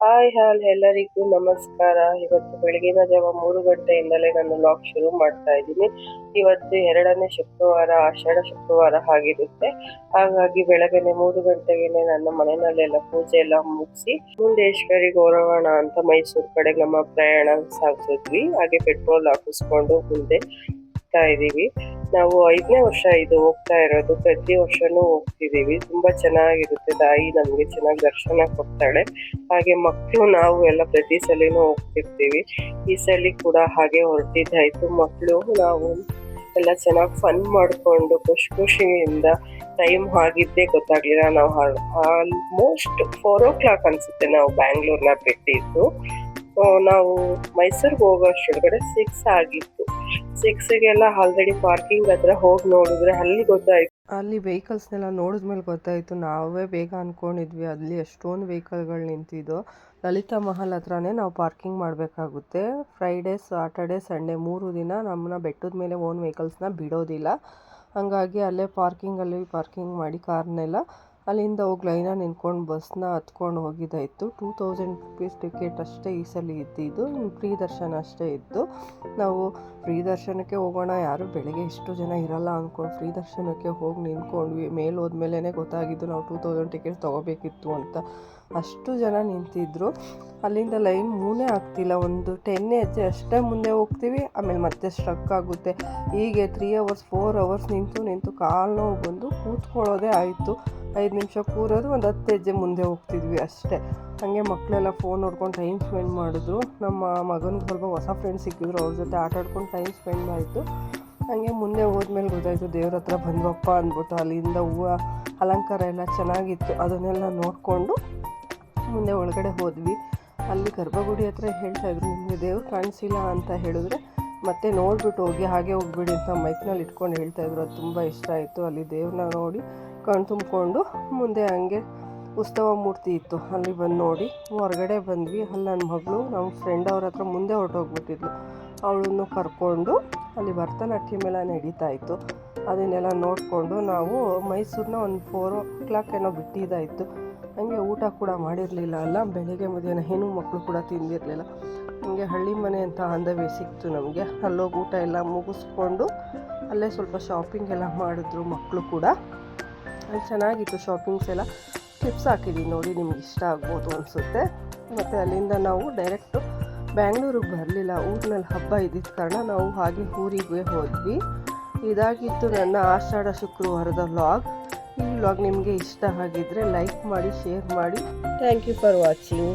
Hi ಎಲ್ಲರಿಗೂ ನಮಸ್ಕಾರ. ಇವತ್ತು ಬೆಳಗಿನ ಜಾವ 3 ಗಂಟೆಯಿಂದಲೇ ನಾನು ವ್ಲಾಗ್ ಶುರು ಮಾಡ್ತಾ ಇದ್ದೀನಿ. ಇವತ್ತು 2ನೇ ಶುಕ್ರವಾರ, ಆಷಾಢ ಶುಕ್ರವಾರ ಆಗಿರುತ್ತೆ. ಹಾಗಾಗಿ ಬೆಳಗ್ಗೆನೆ 3 ಗಂಟೆಗೆನೆ ನನ್ನ ಮನೆಯಲ್ಲೆಲ್ಲ ಪೂಜೆ ಎಲ್ಲ ಮುಗಿಸಿ ಮುರುಡೇಶ್ವರಿಗೆ ಹೊರಡೋಣ ಅಂತ ಮೈಸೂರು ಕಡೆ ನಮ್ಮ ಪ್ರಯಾಣ ಸಾಗಿಸಿದ್ವಿ. ಹಾಗೆ ಪೆಟ್ರೋಲ್ ಹಾಕಿಸ್ಕೊಂಡು ಮುಂದೆ ಹೋಗ್ತಾ ಇದೀವಿ. ನಾವು 5ನೇ ವರ್ಷ ಇದು ಹೋಗ್ತಾ ಇರೋದು. ಪ್ರತಿ ವರ್ಷನೂ ಹೋಗ್ತಿದೀವಿ. ತುಂಬಾ ಚೆನ್ನಾಗಿರುತ್ತೆ. ತಾಯಿ ನಮ್ಗೆ ಚೆನ್ನಾಗಿ ದರ್ಶನ ಕೊಡ್ತಾಳೆ. ಹಾಗೆ ಮಕ್ಕಳು ನಾವು ಎಲ್ಲ ಪ್ರತಿ ಸಲಿನೂ ಹೋಗ್ತಿರ್ತೀವಿ. ಈ ಸಲ ಕೂಡ ಹಾಗೆ ಹೊರಟಿದ್ದಾಯ್ತು. ಮಕ್ಕಳು ನಾವು ಎಲ್ಲ ಚೆನ್ನಾಗಿ ಫನ್ ಮಾಡ್ಕೊಂಡು ಖುಷಿಯಿಂದ ಟೈಮ್ ಆಗಿದ್ದೇ ಗೊತ್ತಾಗ್ಲಿಲ್ಲ. ನಾವು ಆಲ್ಮೋಸ್ಟ್ 4 o'clock ಅನ್ಸುತ್ತೆ ನಾವು ಬ್ಯಾಂಗ್ಳೂರ್ನ ಬಿಟ್ಟಿದ್ದು. ನಾವು ಮೈಸೂರಿಗೆ ಹೋಗೋಷ್ಟೊಳಗಡೆ 6 ಆಗಿತ್ತು. 6ಗೆಲ್ಲ ಆಲ್ರೆಡಿ ಪಾರ್ಕಿಂಗ್ ಹತ್ರ ಹೋಗಿ ನೋಡಿದ್ರೆ ಅಲ್ಲಿ ಗೊತ್ತಾಯ್ತು. ಅಲ್ಲಿ ವೆಹಿಕಲ್ಸ್ನೆಲ್ಲ ನೋಡಿದ್ಮೇಲೆ ಗೊತ್ತಾಯಿತು. ನಾವೇ ಬೇಗ ಅಂದ್ಕೊಂಡಿದ್ವಿ, ಅಲ್ಲಿ ಎಷ್ಟೊಂದು ವೆಹಿಕಲ್ಗಳು ನಿಂತಿದ್ದು. ಲಲಿತಾ ಮಹಲ್ ಹತ್ರನೇ ನಾವು ಪಾರ್ಕಿಂಗ್ ಮಾಡಬೇಕಾಗುತ್ತೆ. ಫ್ರೈಡೇ, ಸಾಟರ್ಡೆ, ಸಂಡೇ 3 ದಿನ ನಮ್ಮನ್ನ ಬೆಟ್ಟದ ಮೇಲೆ ಓನ್ ವೆಹಿಕಲ್ಸ್ನ ಬಿಡೋದಿಲ್ಲ. ಹಾಗಾಗಿ ಅಲ್ಲೇ ಪಾರ್ಕಿಂಗ್ ಮಾಡಿ ಕಾರ್ನೆಲ್ಲ ಅಲ್ಲಿಂದ ಹೋಗಿ ಲೈನ ನಿಂತ್ಕೊಂಡು ಬಸ್ನ ಹತ್ಕೊಂಡು ಹೋಗಿದ್ದಾಯಿತು. 2000 rupees ಟಿಕೆಟ್ ಅಷ್ಟೇ ಈ ಸಲ ಇದ್ದಿದ್ದು. ಫ್ರೀ ದರ್ಶನ ಅಷ್ಟೇ ಇತ್ತು. ನಾವು ಫ್ರೀ ದರ್ಶನಕ್ಕೆ ಹೋಗೋಣ, ಯಾರು ಬೆಳಗ್ಗೆ ಇಷ್ಟು ಜನ ಇರಲ್ಲ ಅಂದ್ಕೊಂಡು ಫ್ರೀ ದರ್ಶನಕ್ಕೆ ಹೋಗಿ ನಿಂತ್ಕೊಂಡ್ವಿ. ಮೇಲೆ ಹೋದ್ಮೇಲೆ ಗೊತ್ತಾಗಿದ್ದು ನಾವು 2000 ಟಿಕೆಟ್ ತೊಗೋಬೇಕಿತ್ತು ಅಂತ. ಅಷ್ಟು ಜನ ನಿಂತಿದ್ರು. ಅಲ್ಲಿಂದ ಲೈನ್ ಮೂನೇ ಆಗ್ತಿಲ್ಲ. ಒಂದು 10 ಹೆಜ್ಜೆ ಅಷ್ಟೇ ಮುಂದೆ ಹೋಗ್ತೀವಿ, ಆಮೇಲೆ ಮತ್ತೆ ಸ್ಟ್ರಕ್ ಆಗುತ್ತೆ. ಹೀಗೆ 3 hours 4 hours ನಿಂತು ಕಾಲು ನೋವು ಬಂದು ಕೂತ್ಕೊಳ್ಳೋದೇ ಆಯಿತು. 5 ನಿಮಿಷ ಕೂರೋದು, ಒಂದು 10 ಹೆಜ್ಜೆ ಮುಂದೆ ಹೋಗ್ತಿದ್ವಿ ಅಷ್ಟೇ. ಹಾಗೆ ಮಕ್ಕಳೆಲ್ಲ ಫೋನ್ ನೋಡ್ಕೊಂಡು ಟೈಮ್ ಸ್ಪೆಂಡ್ ಮಾಡಿದ್ರು. ನಮ್ಮ ಮಗನಿಗೆ ಸ್ವಲ್ಪ ಹೊಸ ಫ್ರೆಂಡ್ಸ್ ಸಿಕ್ಕಿದ್ರು, ಅವ್ರ ಜೊತೆ ಆಟ ಆಡ್ಕೊಂಡು ಟೈಮ್ ಸ್ಪೆಂಡ್ ಆಯಿತು. ಹಾಗೆ ಮುಂದೆ ಹೋದ್ಮೇಲೆ ಗೊತ್ತಾಯಿತು ದೇವ್ರ ಹತ್ರ ಬಂದ್ವಪ್ಪ ಅಂದ್ಬಿಟ್ಟು. ಅಲ್ಲಿಂದ ಹೂವು ಅಲಂಕಾರ ಎಲ್ಲ ಚೆನ್ನಾಗಿತ್ತು, ಅದನ್ನೆಲ್ಲ ನೋಡಿಕೊಂಡು ಮುಂದೆ ಒಳಗಡೆ ಹೋದ್ವಿ. ಅಲ್ಲಿ ಗರ್ಭಗುಡಿ ಹತ್ರ ಹೇಳ್ತಾಯಿದ್ರು, ನಿಮಗೆ ದೇವ್ರು ಕಾಣಿಸಿಲ್ಲ ಅಂತ ಹೇಳಿದ್ರೆ ಮತ್ತೆ ನೋಡಿಬಿಟ್ಟು ಹೋಗಿ, ಹಾಗೆ ಹೋಗ್ಬಿಡಿ ಅಂತ ಮೈಕ್ನಲ್ಲಿ ಇಟ್ಕೊಂಡು ಹೇಳ್ತಾಯಿದ್ರು. ಅದು ತುಂಬ ಇಷ್ಟ ಆಯಿತು. ಅಲ್ಲಿ ದೇವ್ರನ್ನ ನೋಡಿ ಕಣ್ ತುಂಬಿಕೊಂಡು ಮುಂದೆ ಹಂಗೆ ಉತ್ಸವ ಮೂರ್ತಿ ಇತ್ತು, ಅಲ್ಲಿ ಬಂದು ನೋಡಿ ಹೊರಗಡೆ ಬಂದ್ವಿ. ಅಲ್ಲಿ ನನ್ನ ಮಗಳು ನಮ್ಮ ಫ್ರೆಂಡ್ ಅವ್ರ ಹತ್ರ ಮುಂದೆ ಹೊರಟೋಗ್ಬಿಟ್ಟಿದ್ಲು. ಅವಳನ್ನು ಕರ್ಕೊಂಡು ಅಲ್ಲಿ ಭರತನಾಟ್ಯಂ ಎಲ್ಲ ನಡೀತಾಯಿತ್ತು. ಅದನ್ನೆಲ್ಲ ನೋಡಿಕೊಂಡು ನಾವು ಮೈಸೂರನ್ನ ಒಂದು 4 o'clock ಏನೋ ಬಿಟ್ಟಿದ್ದಾಯಿತು. ಹಾಗೆ ಊಟ ಕೂಡ ಮಾಡಿರಲಿಲ್ಲ ಅಲ್ಲ, ಬೆಳಗ್ಗೆ ಮಧ್ಯಾಹ್ನ ಹೆಣ್ಣು ಮಕ್ಕಳು ಕೂಡ ತಿಂದಿರಲಿಲ್ಲ. ಹಂಗೆ ಹಳ್ಳಿ ಮನೆ ಅಂತ ಅಂದವೇ ಸಿಕ್ತು ನಮಗೆ. ಅಲ್ಲೋಗಿ ಊಟ ಎಲ್ಲ ಮುಗಿಸ್ಕೊಂಡು ಅಲ್ಲೇ ಸ್ವಲ್ಪ ಶಾಪಿಂಗ್ ಎಲ್ಲ ಮಾಡಿದ್ರು ಮಕ್ಕಳು ಕೂಡ. ಅಲ್ಲಿ ಚೆನ್ನಾಗಿತ್ತು ಶಾಪಿಂಗ್ಸ್ ಎಲ್ಲ. ಕ್ಲಿಪ್ಸ್ ಹಾಕಿದ್ದೀವಿ ನೋಡಿ, ನಿಮ್ಗೆ ಇಷ್ಟ ಆಗ್ಬೋದು ಅನಿಸುತ್ತೆ. ಮತ್ತು ಅಲ್ಲಿಂದ ನಾವು ಡೈರೆಕ್ಟು ಬ್ಯಾಂಗ್ಳೂರಿಗೆ ಬರಲಿಲ್ಲ. ಊರಿನಲ್ಲಿ ಹಬ್ಬ ಇದ್ದಿದ್ದ ಕಾರಣ ನಾವು ಹಾಗೆ ಊರಿಗೆ ಹೋದ್ವಿ. ಇದಾಗಿತ್ತು ನನ್ನ ಆಷಾಢ ಶುಕ್ರವಾರದ ವ್ಲಾಗ್. ಈ ವ್ಲಾಗ್ ನಿಮಗೆ ಇಷ್ಟ ಆಗಿದ್ದರೆ ಲೈಕ್ ಮಾಡಿ, ಶೇರ್ ಮಾಡಿ. Thank you for watching.